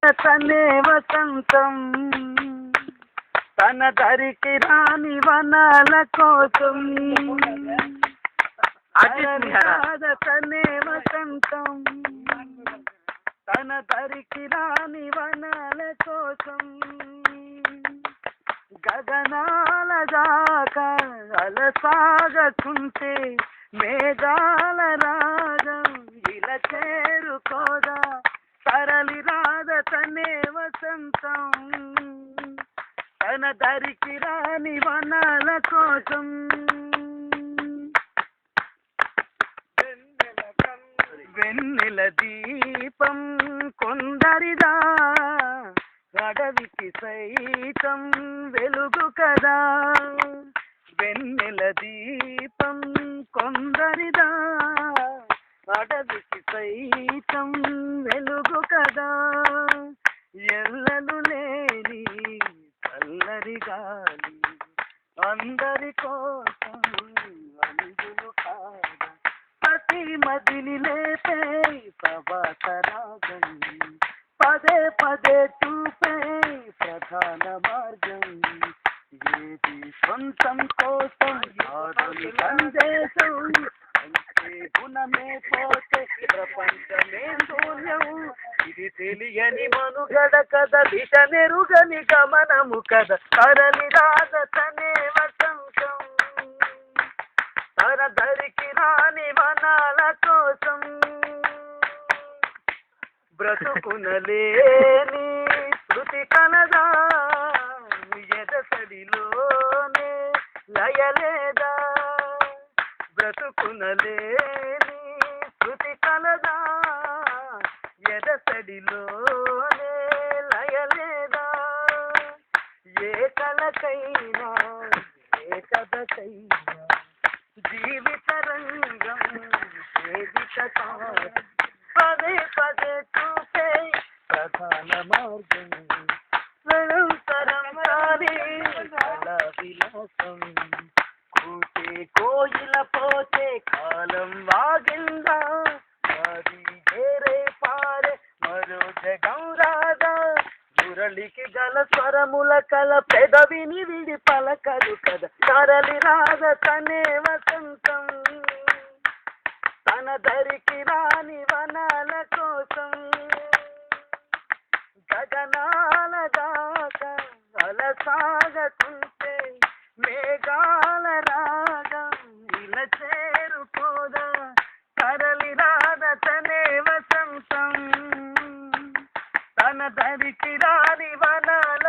తనే వసంతం తన దరికి రాని వనాల కోసం తనే వసంతం తన దరికి రాని వనాల కోసం గగనాల దాకా అలసాగకుంటే మేఘాల రాగం ఇలా చేరుకోదా తరలి రాద తనే వసంతం తన దరికి రాని వనాల కోసం వెన్నెల దీపం కొందరిదా అడవికి సైతం వెలుగు కదా వెన్నెల దీపం కొందరిదా అడవికి సైతం వెలుగు కదా ఎల్లలు లేని చల్లరి గాలి అందరి కోసం అందులు కాదా ప్రతి మదిని లేపే ప్రభాత రాగం పదే పదే చూపే ప్రధాన మార్గం ఏది సొంతం కోసం ఆరుని సందేశం అంతే గుణమే పోతే ప్రపంచమే శూన్యం ఇది తెలియని మనుగడ కథ దిశ నెరుగని గమనము కథ తరలి రాద తనే వసంతం తన దరికి రాని వనాల కోసం బ్రతుకునలేని శృతి కలదా ఎదసడిలోనే లయలేదా బ్రతుకునలేని శృతి కలదా ఎదసడిలోనే లయలేదా ఏ కలకైనా ఏ కథకైనా జీవిత రంగం వేదిక కాదు పదే పదే చూపే ప్రధాన మార్గం నిరంతరం కాని విలాసం కూటే కోయిల పోతే కాలం వాగిందా అది వేరే పారే మరో జగం రాదా మురళికి గల స్వరముల కల పెదవిని విడి పలకదు కదా తరలి రాద తనే వసంతం తన దరికి రాని వనాల కోసం గగనాల దాకా అలసాగకుంటే మేఘాల రాగం ఇలా చేరుకోదా తరలి రాద తనే వసంతం తన దరికి రాని వనాల